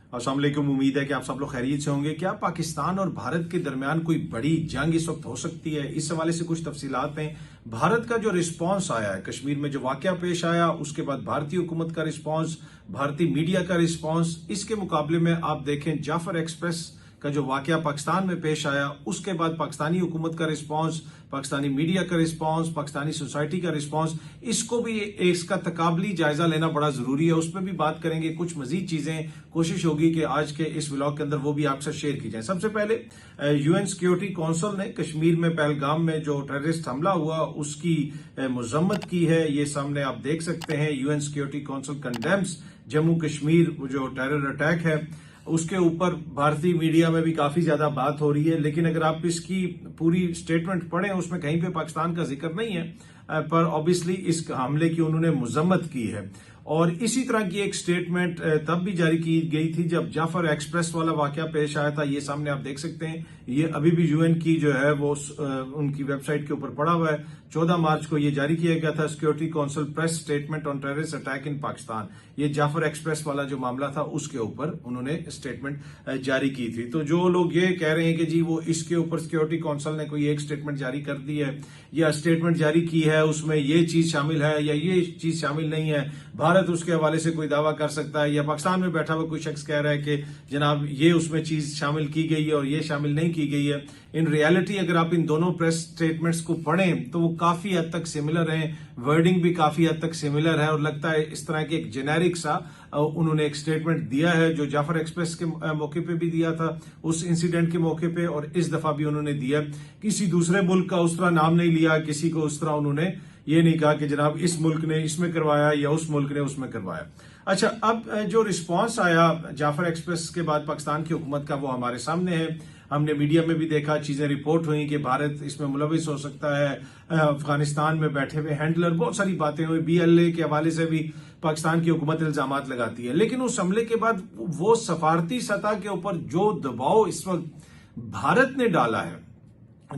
अस्सलाम वालेकुम। उम्मीद है कि आप सब लोग खैरियत से होंगे। क्या पाकिस्तान और भारत के दरमियान कोई बड़ी जंग इस वक्त हो सकती है? इस हवाले से कुछ तफसीलात हैं। भारत का जो रिस्पांस आया है, कश्मीर में जो वाकया पेश आया, उसके बाद भारतीय हुकूमत का रिस्पांस, भारतीय मीडिया का रिस्पांस, इसके मुकाबले में आप देखें जाफर एक्सप्रेस का जो वाकया पाकिस्तान में पेश आया, उसके बाद पाकिस्तानी हुकूमत का रिस्पांस, पाकिस्तानी मीडिया का रिस्पांस, पाकिस्तानी सोसाइटी का रिस्पांस, इसको भी इसका तकाबली जायजा लेना बड़ा जरूरी है। उस पर भी बात करेंगे। कुछ मजीद चीजें कोशिश होगी कि आज के इस व्लॉग के अंदर वो भी आपसे शेयर की जाए। सबसे पहले यूएन सिक्योरिटी काउंसिल ने कश्मीर में पहलगाम में जो टेररिस्ट हमला हुआ उसकी मजम्मत की है। ये सामने आप देख सकते हैं। UN security council condemns Jammu Kashmir जो टेरर अटैक है उसके ऊपर भारतीय मीडिया में भी काफी ज्यादा बात हो रही है। लेकिन अगर आप इसकी पूरी स्टेटमेंट पढ़ें, उसमें कहीं पे पाकिस्तान का जिक्र नहीं है, पर ऑब्वियसली इस हमले की उन्होंने मजम्मत की है। और इसी तरह की एक स्टेटमेंट तब भी जारी की गई थी जब जाफर एक्सप्रेस वाला वाकया पेश आया था। ये सामने आप देख सकते हैं। ये अभी भी यूएन की जो है वो उनकी वेबसाइट के ऊपर पड़ा हुआ है। 14 मार्च को ये जारी किया गया था, security council press statement on terrorist attack in Pakistan. ये जाफर एक्सप्रेस वाला जो मामला था उसके ऊपर उन्होंने स्टेटमेंट जारी की थी। तो जो लोग ये कह रहे हैं कि जी वो इसके ऊपर सिक्योरिटी काउंसिल ने कोई एक स्टेटमेंट जारी कर दी है या स्टेटमेंट जारी की है, उसमें ये चीज शामिल है या ये चीज शामिल नहीं है, भारत उसके हवाले से कोई दावा कर सकता है, या पाकिस्तान में बैठा हुआ कोई शख्स कह रहा है कि जनाब ये उसमें चीज शामिल की गई है और ये शामिल नहीं की गई है। इन रियलिटी अगर आप इन दोनों प्रेस स्टेटमेंट्स को पढ़ें तो वो काफी हद तक सिमिलर हैं, वर्डिंग भी काफी हद तक सिमिलर है और लगता है इस तरह के एक जेनेरिक सा उन्होंने एक स्टेटमेंट दिया है जो जाफर एक्सप्रेस के मौके पे भी दिया था, उस इंसिडेंट के मौके पे, और इस दफा भी उन्होंने दिया। किसी दूसरे मुल्क का उस तरह नाम नहीं लिया, किसी को उस तरह उन्होंने ये नहीं कहा कि जनाब इस मुल्क ने इसमें करवाया या उस मुल्क ने उसमें करवाया। अच्छा, अब जो रिस्पांस आया जाफर एक्सप्रेस के बाद पाकिस्तान की हुकूमत का, वो हमारे सामने है। हमने मीडिया में भी देखा, चीजें रिपोर्ट हुई कि भारत इसमें मुलविस हो सकता है, अफगानिस्तान में बैठे हुए हैंडलर, बहुत सारी बातें हुई। बीएलए के हवाले से भी पाकिस्तान की हुकूमत इल्जामात लगाती है। लेकिन उस हमले के बाद वो सफारती सतह के ऊपर जो दबाव इस वक्त भारत ने डाला है,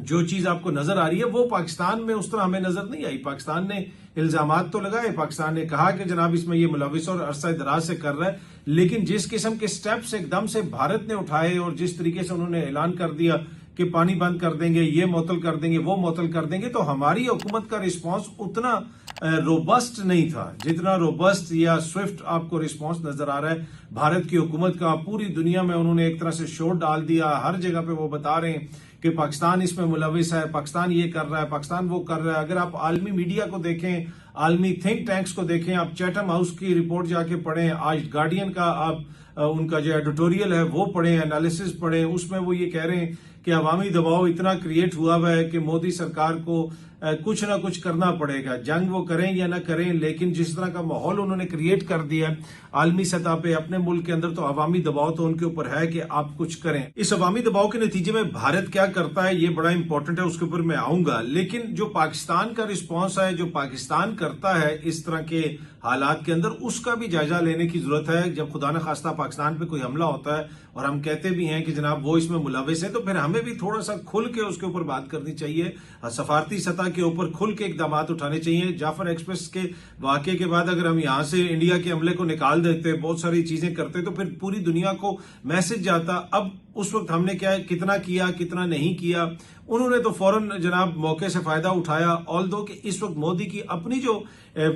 जो चीज आपको नजर आ रही है, वो पाकिस्तान में उस तरह हमें नजर नहीं आई। पाकिस्तान ने इल्जामात तो लगाए, पाकिस्तान ने कहा कि जनाब इसमें ये मुलविस और अरसा दराज से कर रहा है, लेकिन जिस किस्म के स्टेप्स एकदम से भारत ने उठाए और जिस तरीके से उन्होंने ऐलान कर दिया कि पानी बंद कर देंगे, ये मुअत्तल कर देंगे, वो मुअत्तल कर देंगे, तो हमारी हुकूमत का रिस्पांस उतना रोबस्ट नहीं था जितना रोबस्ट या स्विफ्ट आपको रिस्पांस नजर आ रहा है भारत की हुकूमत का। पूरी दुनिया में उन्होंने एक तरह से शोर डाल दिया। हर जगह पे वो बता रहे हैं कि पाकिस्तान इसमें मुलविस है, पाकिस्तान ये कर रहा है, पाकिस्तान वो कर रहा है। अगर आप आलमी मीडिया को देखें, आलमी थिंक टैंक्स को देखें, आप चैटम हाउस की रिपोर्ट जाके पढ़ें, आज गार्डियन का आप उनका जो एडिटोरियल है वो पढ़ें, एनालिसिस पढ़ें, उसमें वो ये कह रहे हैं कि अवामी दबाव इतना क्रिएट हुआ हुआ है कि मोदी सरकार को कुछ ना कुछ करना पड़ेगा। जंग वो करें या ना करें, लेकिन जिस तरह का माहौल उन्होंने क्रिएट कर दिया है आलमी सतह पे अपने मुल्क के अंदर, तो अवामी दबाव तो उनके ऊपर है कि आप कुछ करें। इस अवामी दबाव के नतीजे में भारत क्या करता है ये बड़ा इंपॉर्टेंट है, उसके ऊपर मैं आऊंगा। लेकिन जो पाकिस्तान का रिस्पॉन्स है, जो पाकिस्तान करता है इस तरह के हालात के अंदर, उसका भी जायजा लेने की जरूरत है। जब खुदा न खास्ता पाकिस्तान पे कोई हमला होता है और हम कहते भी हैं कि जनाब वो इसमें मुलविस है, तो फिर हमें भी थोड़ा सा खुल के उसके ऊपर बात करनी चाहिए। सफारती सतह के ऊपर खुल के इकदाम उठाने चाहिए। जाफर एक्सप्रेस के वाकये के बाद अगर हम यहां से इंडिया के हमले को निकाल देते, बहुत सारी चीजें करते, तो फिर पूरी दुनिया को मैसेज जाता। अब उस वक्त हमने क्या है, कितना किया कितना नहीं किया, उन्होंने तो फौरन जनाब मौके से फायदा उठाया। ऑल दो कि इस वक्त मोदी की अपनी जो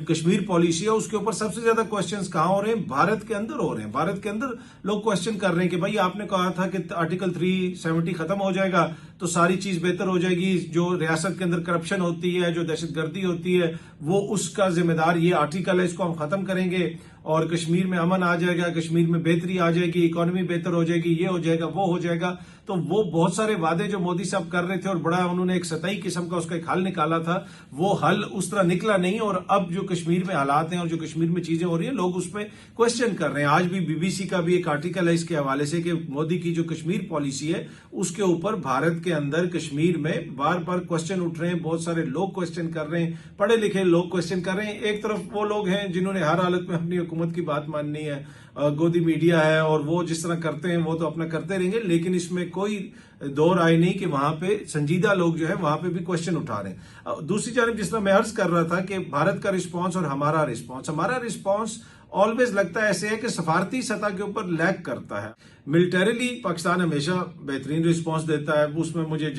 कश्मीर पॉलिसी है उसके ऊपर सबसे ज्यादा क्वेश्चंस कहां हो रहे हैं, भारत के अंदर हो रहे हैं। भारत के अंदर लोग क्वेश्चन कर रहे हैं कि भाई आपने कहा था कि आर्टिकल 370 खत्म हो जाएगा तो सारी चीज बेहतर हो जाएगी, जो रियासत के अंदर करप्शन होती है, जो दहशतगर्दी होती है, वो उसका जिम्मेदार ये आर्टिकल है, इसको हम खत्म करेंगे और कश्मीर में अमन आ जाएगा, कश्मीर में बेहतरी आ जाएगी, इकोनॉमी बेहतर हो जाएगी, ये हो जाएगा, वो हो जाएगा। तो वो बहुत सारे वादे जो मोदी साहब कर रहे थे और बड़ा उन्होंने एक सतही किस्म का उसका एक हल निकाला था, वो हल उस तरह निकला नहीं। और अब जो कश्मीर में हालात हैं और जो कश्मीर में चीजें हो रही हैं, लोग उसमें क्वेश्चन कर रहे हैं। आज भी बीबीसी का भी एक आर्टिकल है इसके हवाले से कि मोदी की जो कश्मीर पॉलिसी है उसके ऊपर भारत के अंदर कश्मीर में बार बार क्वेश्चन उठ रहे हैं। बहुत सारे लोग क्वेश्चन कर रहे हैं, पढ़े लिखे लोग क्वेश्चन कर रहे हैं। एक तरफ वो लोग हैं जिन्होंने हर हालत में अपनी हुकूमत की बात माननी है, गोदी मीडिया है और वो जिस तरह करते हैं वो तो अपना करते रहेंगे, लेकिन इसमें कोई दो राय नहीं कि वहां पे संजीदा लोग जो है वहां पे भी क्वेश्चन उठा रहे हैं। दूसरी जानब जिस तरह मैं अर्ज कर रहा था कि भारत का रिस्पांस और हमारा रिस्पांस ऑलवेज लगता है ऐसे है कि सफारती सतह के ऊपर लैग करता है। मिलिटरीली पाकिस्तान हमेशा बेहतरीन रिस्पांस देता है, उसमें मुझे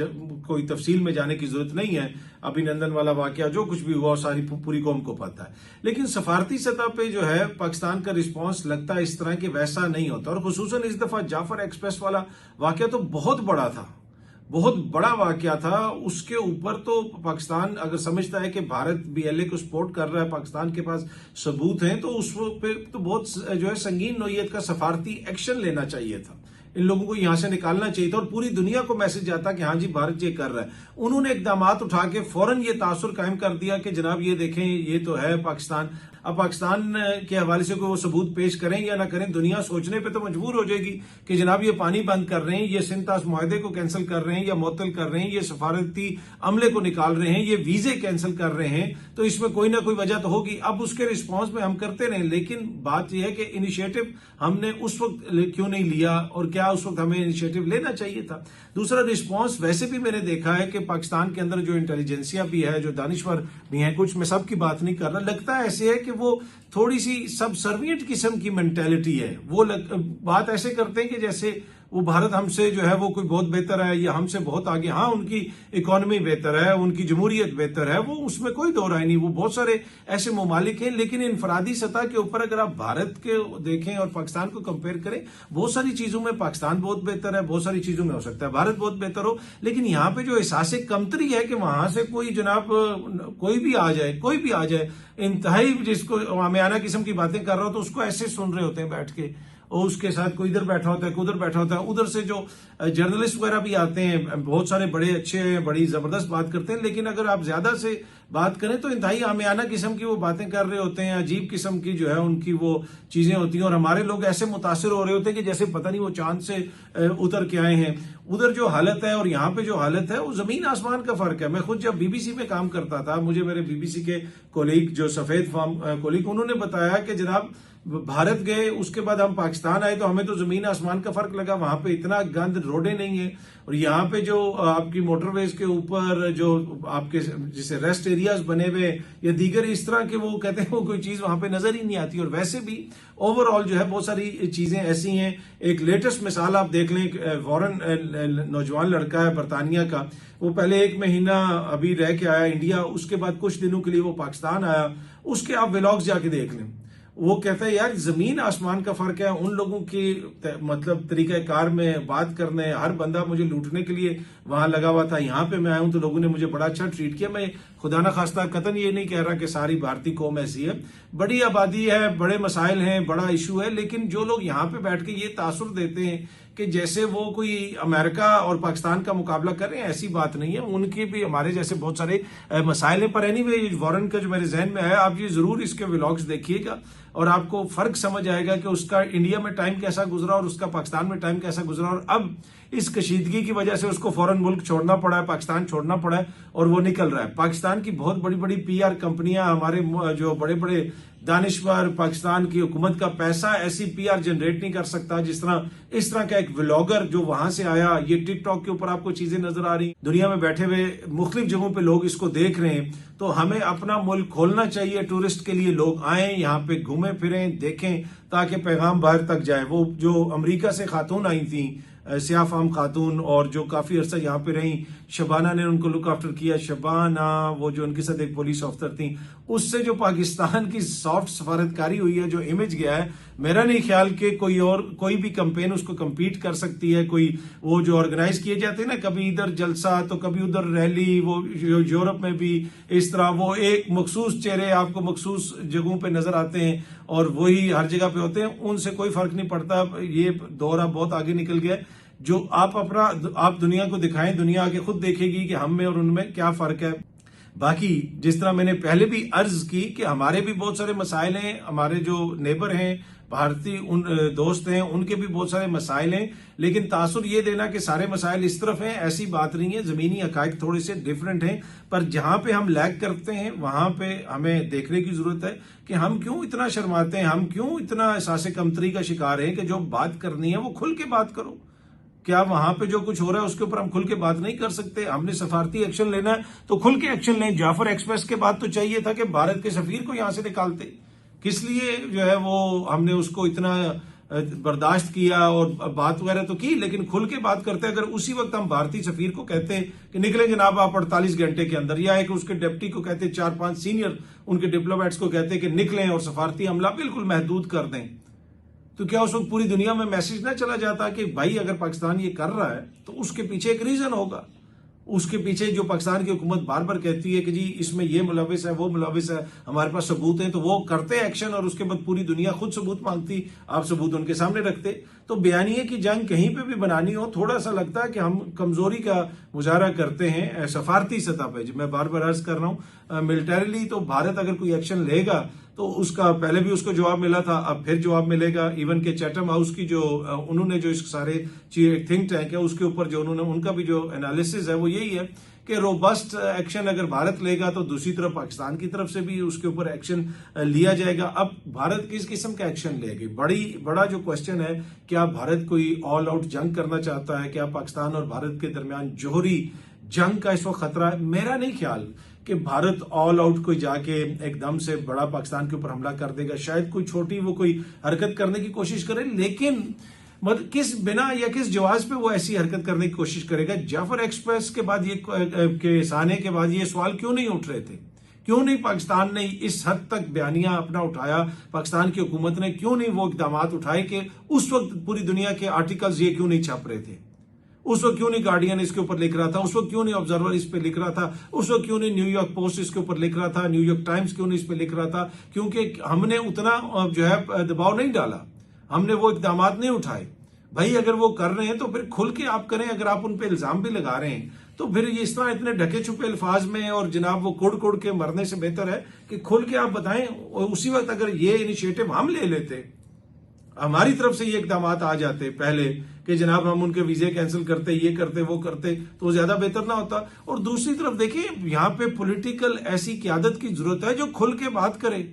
कोई तफसील में जाने की जरूरत नहीं है। अभिनंदन वाला वाकया जो कुछ भी हुआ सारी पूरी कौम को पता है। लेकिन सफारती सतह पे जो है पाकिस्तान का रिस्पांस लगता है इस तरह के वैसा नहीं होता। और खुसूसन इस दफा जाफर एक्सप्रेस वाला वाकया तो बहुत बड़ा था, बहुत बड़ा वाकया था। उसके ऊपर तो पाकिस्तान अगर समझता है कि भारत BLA को सपोर्ट कर रहा है, पाकिस्तान के पास सबूत हैं, तो उस पे तो बहुत जो है संगीन नौयत का सफारती एक्शन लेना चाहिए था। इन लोगों को यहां से निकालना चाहिए था और पूरी दुनिया को मैसेज आता कि हाँ जी भारत ये कर रहा है। उन्होंने इकदामात उठा के फौरन ये तासुर कायम कर दिया कि जनाब ये देखें ये तो है पाकिस्तान। अब पाकिस्तान के हवाले से कोई वो सबूत पेश करें या ना करें, दुनिया सोचने पे तो मजबूर हो जाएगी कि जनाब ये पानी बंद कर रहे हैं, ये सिंतास मुआहदे को कैंसिल कर रहे हैं या मुअत्तल कर रहे हैं, ये सफारती अमले को निकाल रहे हैं, ये वीजे कैंसिल कर रहे हैं, तो इसमें कोई ना कोई वजह तो होगी। अब उसके रिस्पॉन्स में हम करते रहे, लेकिन बात यह है कि इनिशिएटिव हमने उस वक्त क्यों नहीं लिया और क्या उस वक्त हमें इनिशिएटिव लेना चाहिए था। दूसरा रिस्पॉन्स वैसे भी मैंने देखा है कि पाकिस्तान के अंदर जो इंटेलिजेंसिया भी है, जो दानिश्वर भी है, कुछ मैं सबकी बात नहीं कर रहा, लगता है ऐसे है कि वो थोड़ी सी सब सर्वियंट किस्म की मेंटेलिटी है। वो बात ऐसे करते हैं कि जैसे वो भारत हमसे जो है वो कोई बहुत बेहतर है या हमसे बहुत आगे। हाँ, उनकी इकोनॉमी बेहतर है, उनकी जमहूरियत बेहतर है, वो उसमें कोई दो राय नहीं, वो बहुत सारे ऐसे ममालिक हैं। लेकिन इनफरादी सतह के ऊपर अगर आप भारत के देखें और पाकिस्तान को कंपेयर करें, बहुत सारी चीजों में पाकिस्तान बहुत बेहतर है, बहुत सारी चीजों में हो सकता है भारत बहुत बेहतर हो। लेकिन यहाँ पे जो एहसास कमतरी है कि वहां से कोई जनाब कोई भी आ जाए, इंतहाई जिसको आमियाना किस्म की बातें कर रहा हो तो उसको ऐसे सुन रहे होते हैं बैठ के, और उसके साथ कोई इधर बैठा होता है, कोई उधर बैठा होता है। उधर से जो जर्नलिस्ट वगैरह भी आते हैं, बहुत सारे बड़े अच्छे हैं, बड़ी जबरदस्त बात करते हैं, लेकिन अगर आप ज्यादा से बात करें तो इंतहाई आमियाना किस्म की वो बातें कर रहे होते हैं, अजीब किस्म की जो है उनकी वो चीजें होती हैं। और हमारे लोग ऐसे मुतासिर हो रहे होते हैं कि जैसे पता नहीं वो चांद से उतर के आए हैं। उधर जो हालत है और यहाँ पे जो हालत है वो जमीन आसमान का फर्क है। मैं खुद जब BBC में काम करता था, मुझे मेरे BBC के कोलीग जो सफेद फार्म कोलीग, उन्होंने बताया कि जनाब भारत गए, उसके बाद हम पाकिस्तान आए तो हमें तो जमीन आसमान का फर्क लगा। वहां पे इतना गंद, रोडें नहीं है, और यहाँ पे जो आपकी मोटरवेज के ऊपर जो आपके जैसे रेस्ट एरियाज बने हुए या दीगर इस तरह के, वो कहते हैं वो कोई चीज वहां पे नजर ही नहीं आती। और वैसे भी ओवरऑल जो है बहुत सारी चीजें ऐसी हैं। एक लेटेस्ट मिसाल आप देख लें, वॉरेन नौजवान लड़का है बरतानिया का, वो पहले 1 महीना अभी रह के आया इंडिया, उसके बाद कुछ दिनों के लिए वो पाकिस्तान आया। उसके आप व्लॉग्स जाके देख लें, वो कहता है यार जमीन आसमान का फर्क है। उन लोगों की मतलब तरीका कार में बात करने, हर बंदा मुझे लूटने के लिए वहां लगा हुआ था। यहाँ पे मैं आया हूं तो लोगों ने मुझे बड़ा अच्छा ट्रीट किया। मैं खुदा ना खास्ता कतन ये नहीं कह रहा कि सारी भारतीय कौम ऐसी है, बड़ी आबादी है, बड़े मसाइल हैं, बड़ा इशू है। लेकिन जो लोग यहाँ पे बैठ के ये तासुर देते हैं कि जैसे वो कोई अमेरिका और पाकिस्तान का मुकाबला कर रहे हैं, ऐसी बात नहीं है। उनके भी हमारे जैसे बहुत सारे मसाइल हैं। पर एनीवे वॉरेन का जो मेरे जहन में है, आप ये जरूर इसके व्लॉग्स देखिएगा और आपको फर्क समझ आएगा कि उसका इंडिया में टाइम कैसा गुजरा और उसका पाकिस्तान में टाइम कैसा गुजरा। और अब इस कशीदगी की वजह से उसको फौरन मुल्क छोड़ना पड़ा है, पाकिस्तान छोड़ना पड़ा है, और वो निकल रहा है। पाकिस्तान की बहुत बड़ी बड़ी PR कंपनियां, हमारे जो बड़े बड़े दानिश्वर, पाकिस्तान की हुकूमत का पैसा ऐसी PR जनरेट नहीं कर सकता जिस तरह इस तरह का एक व्लॉगर जो वहां से आया। ये टिकटॉक के ऊपर आपको चीजें नजर आ रही, दुनिया में बैठे हुए मुख्तलिफ जगहों पे लोग इसको देख रहे हैं। तो हमें अपना मुल्क खोलना चाहिए, टूरिस्ट के लिए लोग आए, यहाँ पे घूमें फिरें, देखें, ताकि पैगाम बाहर तक जाए। वो जो अमेरिका से खातून आई थी, सियाफाम खातून, और जो काफी अरसा यहाँ पे रही, शबाना ने उनको लुक आफ्टर किया। शबाना, वो जो उनके साथ एक पुलिस ऑफिसर थी, उससे जो पाकिस्तान की सॉफ्ट सफारतकारी हुई है, जो इमेज गया है, मेरा नहीं ख्याल कि कोई भी कैंपेन उसको compete कर सकती है। कोई वो जो ऑर्गेनाइज किए जाते हैं ना, कभी इधर जलसा तो कभी उधर रैली, वो यूरोप में भी इस तरह वो एक मखसूस चेहरे आपको मखसूस जगहों पे नजर आते हैं और वही हर जगह पे होते हैं, उनसे कोई फर्क नहीं पड़ता। ये दौर अब बहुत आगे निकल गया। जो आप दुनिया को दिखाएं, दुनिया आगे खुद देखेगी कि हम में और उनमें क्या फर्क है। बाकी जिस तरह मैंने पहले भी अर्ज की कि हमारे भी बहुत सारे मसाइल हैं, हमारे जो नेबर हैं, भारतीय उन दोस्त हैं, उनके भी बहुत सारे मसाइल हैं। लेकिन तासुर ये देना कि सारे मसाइल इस तरफ हैं, ऐसी बात नहीं है। जमीनी हकायक थोड़े से डिफरेंट हैं, पर जहां पे हम लैग करते हैं वहां पे हमें देखने की जरूरत है कि हम क्यों इतना शर्माते हैं, हम क्यों इतना एहसास कमतरी का शिकार हैं कि जो बात करनी है वो खुल के बात करो। क्या वहां पे जो कुछ हो रहा है उसके ऊपर हम खुल के बात नहीं कर सकते? हमने सफारती एक्शन लेना है तो खुल के एक्शन लें। जाफर एक्सप्रेस के बाद तो चाहिए था कि भारत के सफीर को यहां से निकालते, किस लिए जो है वो हमने उसको इतना बर्दाश्त किया और बात वगैरह तो की, लेकिन खुल के बात करते अगर उसी वक्त हम भारतीय सफीर को कहते कि निकले जनाब आप 48 घंटे के अंदर, या एक उसके डिप्टी को कहते 4-5 सीनियर उनके डिप्लोमेट्स को कहते कि निकलें और सफारती हमला बिल्कुल महदूद कर दें, तो क्या उस वक्त पूरी दुनिया में मैसेज ना चला जाता कि भाई अगर पाकिस्तान ये कर रहा है तो उसके पीछे एक रीजन होगा। उसके पीछे जो पाकिस्तान की हुकूमत बार बार कहती है कि जी इसमें ये मुलविस है वो मुलविस है, हमारे पास सबूत हैं, तो वो करते एक्शन और उसके बाद पूरी दुनिया खुद सबूत मांगती, आप सबूत उनके सामने रखते। तो बयानिए की जंग कहीं पे भी बनानी हो थोड़ा सा लगता है कि हम कमजोरी का मुजाहरा करते हैं सफारती सतह पे। मैं बार बार अर्ज कर रहा हूँ मिलिटरीली तो भारत अगर कोई एक्शन लेगा तो उसका पहले भी उसको जवाब मिला था, अब फिर जवाब मिलेगा। इवन के चैटम हाउस की जो उन्होंने जो इस सारे थिंक टैंक है उसके ऊपर जो उन्होंने उनका भी जो एनालिसिस है वो यही है कि रोबस्ट एक्शन अगर भारत लेगा तो दूसरी तरफ पाकिस्तान की तरफ से भी उसके ऊपर एक्शन लिया जाएगा। अब भारत किस किस्म का एक्शन लेगी, बड़ा जो क्वेश्चन है, क्या भारत कोई ऑल आउट जंग करना चाहता है, क्या पाकिस्तान और भारत के दरमियान जोहरी जंग का इस वक्त खतरा है? मेरा नहीं ख्याल कि भारत ऑल आउट कोई जाके एकदम से बड़ा पाकिस्तान के ऊपर हमला कर देगा। शायद कोई छोटी वो कोई हरकत करने की कोशिश करे, लेकिन मतलब किस बिना या किस जवाब पे वो ऐसी हरकत करने की कोशिश करेगा। जाफर एक्सप्रेस के बाद ये के साने के बाद ये सवाल क्यों नहीं उठ रहे थे? क्यों नहीं पाकिस्तान ने इस हद तक बयानिया अपना उठाया? पाकिस्तान की हुकूमत ने क्यों नहीं वो इकदाम उठाए कि उस वक्त पूरी दुनिया के आर्टिकल्स ये क्यों नहीं छप रहे थे? उस वक्त क्यों नहीं गार्डियन इसके ऊपर लिख रहा था? उस वक्त क्यों नहीं ऑब्जर्वर इस पे लिख रहा था? उस वक्त क्यों नहीं न्यूयॉर्क पोस्ट इसके ऊपर लिख रहा था? न्यूयॉर्क टाइम्स क्यों नहीं इस पे लिख रहा था? क्योंकि हमने उतना जो है दबाव नहीं डाला, हमने वो इकदाम नहीं उठाए। भाई अगर वो कर रहे हैं तो फिर खुल के आप करें। अगर आप उन पे इल्जाम भी लगा रहे हैं तो फिर ये इस तरह इतने ढके छुपे अल्फाज में और जनाब वो कुड़ कुड़ के मरने से बेहतर है कि खुल के आप बताएं। और उसी वक्त अगर ये इनिशिएटिव हम ले लेते, हमारी तरफ से ये इकदाम आ जाते पहले कि जनाब हम उनके वीजे कैंसिल करते, ये करते वो करते, तो ज्यादा बेहतर ना होता। और दूसरी तरफ देखिए यहाँ पे पॉलिटिकल ऐसी क्यादत की जरूरत है जो खुल के बात करे।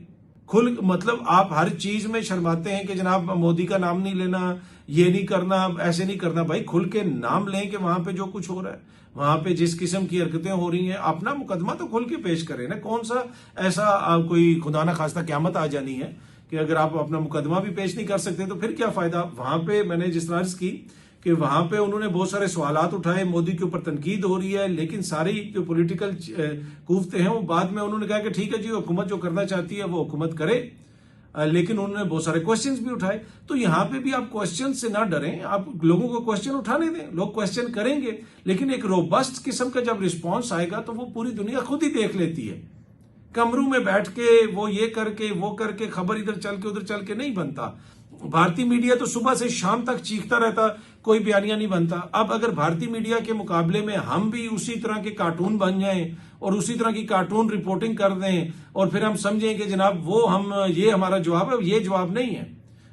खुल मतलब आप हर चीज में शर्माते हैं कि जनाब मोदी का नाम नहीं लेना, ये नहीं करना, ऐसे नहीं करना। भाई खुल के नाम लें कि वहां पे जो कुछ हो रहा है, वहां पे जिस किस्म की हरकतें हो रही हैं, अपना मुकदमा तो खुल के पेश करें ना। कौन सा ऐसा कोई खुदा ना खास्ता क्यामत आ जानी है कि अगर आप अपना मुकदमा भी पेश नहीं कर सकते तो फिर क्या फायदा? वहां पे मैंने जिस तरह की कि वहां पे उन्होंने बहुत सारे सवालात उठाए, मोदी के ऊपर तनकीद हो रही है, लेकिन सारी जो पॉलिटिकल कूफते हैं वो बाद में उन्होंने कहा कि ठीक है जी हुकूमत जो करना चाहती है वो हुकूमत करे, लेकिन उन्होंने बहुत सारे क्वेश्चंस भी उठाए। तो यहाँ पे भी आप क्वेश्चन से ना डरें, आप लोगों को क्वेश्चन उठाने दें, लोग क्वेश्चन करेंगे, लेकिन एक रोबस्ट किस्म का जब रिस्पॉन्स आएगा तो वो पूरी दुनिया खुद ही देख लेती है। कमरों में बैठ के वो ये करके वो करके खबर इधर चल के उधर चल के नहीं बनता। भारतीय मीडिया तो सुबह से शाम तक चीखता रहता, कोई बयानिया नहीं बनता। अब अगर भारतीय मीडिया के मुकाबले में हम भी उसी तरह के कार्टून बन जाएं और उसी तरह की कार्टून रिपोर्टिंग कर दें और फिर हम समझें कि जनाब वो हम ये हमारा जवाब है, ये जवाब नहीं है।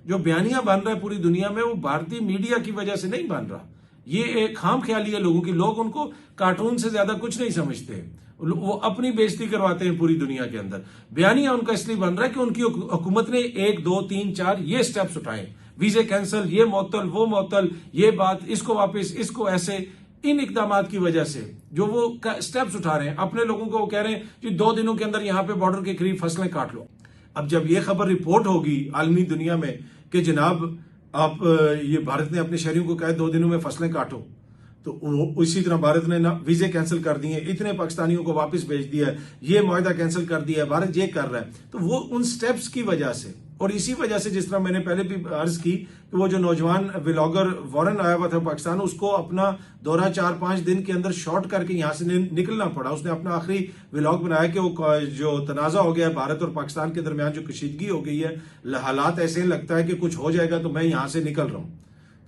जो बयानिया बन रहा है पूरी दुनिया में वो भारतीय मीडिया की वजह से नहीं बन रहा। ये एक खाम ख्याली है लोगों की, लोग उनको कार्टून से ज्यादा कुछ नहीं समझते, वो अपनी बेइज्जती करवाते हैं पूरी दुनिया के अंदर। बयानिया उनका इसलिए बन रहा है कि उनकी हुकूमत ने 1 2 3 4 ये स्टेप्स उठाए, वीजे कैंसिल, ये मअतल, वो मअतल, ये बात, इसको वापस, इसको ऐसे। इन इकदाम की वजह से जो वो स्टेप्स उठा रहे हैं, अपने लोगों को वो कह रहे हैं कि 2 दिनों के अंदर यहां पे बॉर्डर के करीब फसलें काट लो। अब जब ये खबर रिपोर्ट होगी आलमी दुनिया में कि जनाब आप ये भारत ने अपने शहरियों को कहा 2 दिनों में फसलें काटो, तो इसी तरह भारत ने ना वीजे कैंसिल कर दिए, इतने पाकिस्तानियों को वापस भेज दिया है, ये मुआहदा कैंसिल कर दिया है, भारत ये कर रहा है। तो वो उन स्टेप्स की वजह से, और इसी वजह से जिस तरह मैंने पहले भी अर्ज की कि वो जो नौजवान व्लॉगर वॉरेन आया हुआ था पाकिस्तान, उसको अपना दौरा 4-5 दिन के अंदर शॉर्ट करके यहां से निकलना पड़ा। उसने अपना आखिरी व्लॉग बनाया कि वो जो तनाजा हो गया है भारत और पाकिस्तान के दरमियान, जो कशीदगी हो गई है, हालात ऐसे लगता है कि कुछ हो जाएगा तो मैं यहां से निकल रहा हूं।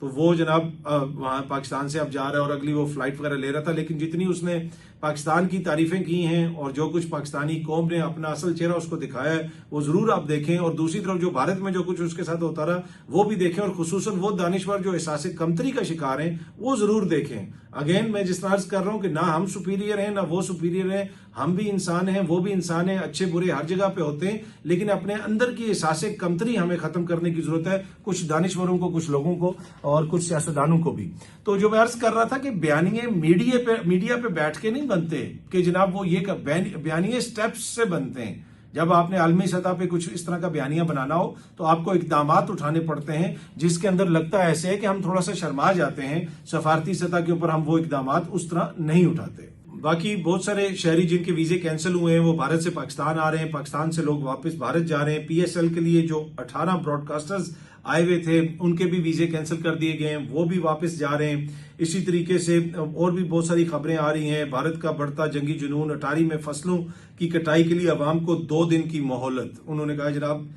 तो वो जनाब वहां पाकिस्तान से अब जा रहा है और अगली वो फ्लाइट वगैरह ले रहा था। लेकिन जितनी उसने पाकिस्तान की तारीफें की हैं और जो कुछ पाकिस्तानी कौम ने अपना असल चेहरा उसको दिखाया है वो जरूर आप देखें। और दूसरी तरफ जो भारत में जो कुछ उसके साथ होता रहा वो भी देखें, और खुसूसन वो दानिश्वर जो एहसास कमतरी का शिकार हैं वो जरूर देखें। अगेन मैं जिस तरह कर रहा हूं कि ना हम सुपीरियर हैं ना वो सुपीरियर हैं, हम भी इंसान हैं, वो भी इंसान हैं, अच्छे बुरे हर जगह पे होते हैं, लेकिन अपने अंदर की एहसास कमतरी हमें खत्म करने की जरूरत है, कुछ दानिश्वरों को, कुछ लोगों को और कुछ सियासतदानों को भी। तो जो मैं अर्ज कर रहा था कि बयानिए मीडिया पे बैठ के नहीं बनते कि जनाब वो ये बयानिए स्टेप्स से बनते हैं जब आपने आलमी सतह पे कुछ इस तरह का बयानिया बनाना हो तो आपको इकदामात उठाने पड़ते हैं जिसके अंदर लगता है ऐसे है कि हम थोड़ा सा शर्मा जाते हैं। सफारती सतह के ऊपर हम वो इकदामात उस तरह नहीं उठाते। बाकी बहुत सारे शहरी जिनके वीजे कैंसिल हुए हैं वो भारत से पाकिस्तान आ रहे हैं, पाकिस्तान से लोग वापस भारत जा रहे हैं। पीएसएल के लिए जो 18 ब्रॉडकास्टर्स आए हुए थे उनके भी वीजे कैंसिल कर दिए गए हैं, वो भी वापस जा रहे हैं। इसी तरीके से और भी बहुत सारी खबरें आ रही हैं। भारत का बढ़ता जंगी जुनून, अटारी में फसलों की कटाई के लिए अवाम को 2 दिन की मोहलत। उन्होंने कहा जनाब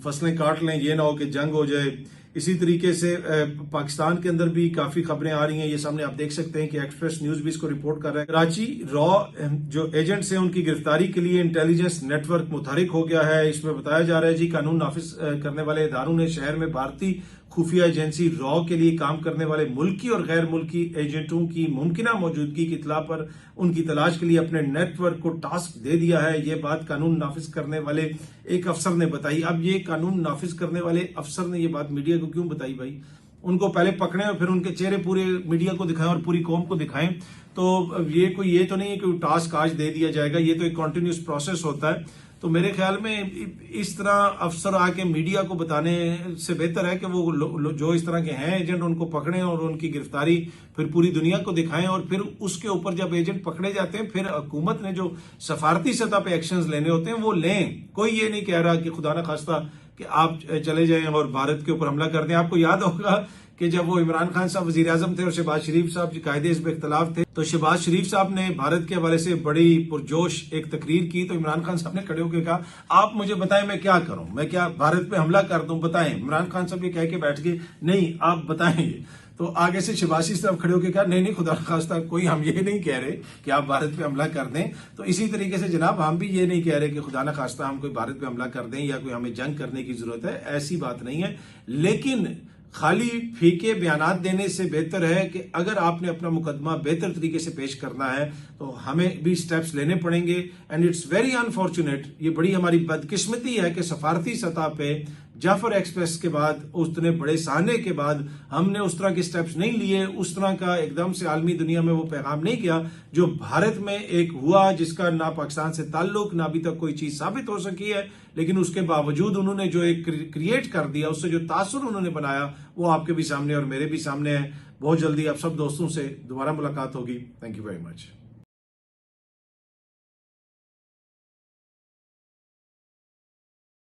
फसलें काट लें, ये ना हो कि जंग हो जाए। इसी तरीके से पाकिस्तान के अंदर भी काफी खबरें आ रही हैं, ये सामने आप देख सकते हैं कि एक्सप्रेस न्यूज भी इसको रिपोर्ट कर रहा है। कराची रॉ जो एजेंट्स हैं उनकी गिरफ्तारी के लिए इंटेलिजेंस नेटवर्क मुतहरिक हो गया है। इसमें बताया जा रहा है जी कानून नाफिज करने वाले इदारों ने शहर में भारतीय खुफिया एजेंसी रॉ के लिए काम करने वाले मुल्की और गैर मुल्की एजेंटों की मुमकिना मौजूदगी की इतला पर उनकी तलाश के लिए अपने नेटवर्क को टास्क दे दिया है। ये बात कानून नाफिज करने वाले एक अफसर ने बताई। अब ये कानून नाफिज करने वाले अफसर ने ये बात मीडिया को क्यों बताई भाई? उनको पहले पकड़ें और फिर उनके चेहरे पूरे मीडिया को दिखाएं और पूरी कौम को दिखाएं। तो ये तो नहीं है कि टास्क आज दे दिया जाएगा, ये तो एक कॉन्टिन्यूस प्रोसेस होता है। तो मेरे ख्याल में इस तरह अफसर आके मीडिया को बताने से बेहतर है कि वो जो इस तरह के हैं एजेंट उनको पकड़ें और उनकी गिरफ्तारी फिर पूरी दुनिया को दिखाएं। और फिर उसके ऊपर जब एजेंट पकड़े जाते हैं फिर हुकूमत ने जो सफारती सतह पे एक्शंस लेने होते हैं वो लें। कोई ये नहीं कह रहा कि खुदा ना खास्ता कि आप चले जाएं और भारत के ऊपर हमला कर दें। आपको याद होगा कि जब वो इमरान खान साहब वजीर आजम थे और शहबाज शरीफ साहब कायदे इस पे इख्तलाफ थे, तो शहबाज शरीफ साहब ने भारत के हवाले से बड़ी पुरजोश एक तकरीर की। तो इमरान खान साहब ने खड़े होकर कहा आप मुझे बताएं मैं क्या करूं, मैं क्या भारत पे हमला कर दूं, बताएं। इमरान खान साहब ये कह के बैठ गए नहीं आप बताएं। तो आगे से शहबाज शरीफ साहब खड़े होकर कहा नहीं खुदा खास्ता कोई हम ये नहीं कह रहे कि आप भारत पे हमला कर दें। तो इसी तरीके से जनाब हम भी ये नहीं कह रहे कि खुदा ना खास्ता हम कोई भारत पे हमला कर दें या कोई हमें जंग करने की जरूरत है, ऐसी बात नहीं है। लेकिन खाली फीके बयानात देने से बेहतर है कि अगर आपने अपना मुकदमा बेहतर तरीके से पेश करना है तो हमें भी स्टेप्स लेने पड़ेंगे। एंड इट्स वेरी अनफॉर्चुनेट, ये बड़ी हमारी बदकिस्मती है कि सफारती सतह पे जाफर एक्सप्रेस के बाद उतने बड़े सहने के बाद हमने उस तरह के स्टेप्स नहीं लिए, उस तरह का एकदम से आलमी दुनिया में वो पैगाम नहीं किया जो भारत में एक हुआ, जिसका ना पाकिस्तान से ताल्लुक ना अभी तक कोई चीज साबित हो सकी है। लेकिन उसके बावजूद उन्होंने जो एक क्रिएट कर दिया, उससे जो तासुर उन्होंने बनाया वो आपके भी सामने और मेरे भी सामने है। बहुत जल्दी आप सब दोस्तों से दोबारा मुलाकात होगी। Thank you very much.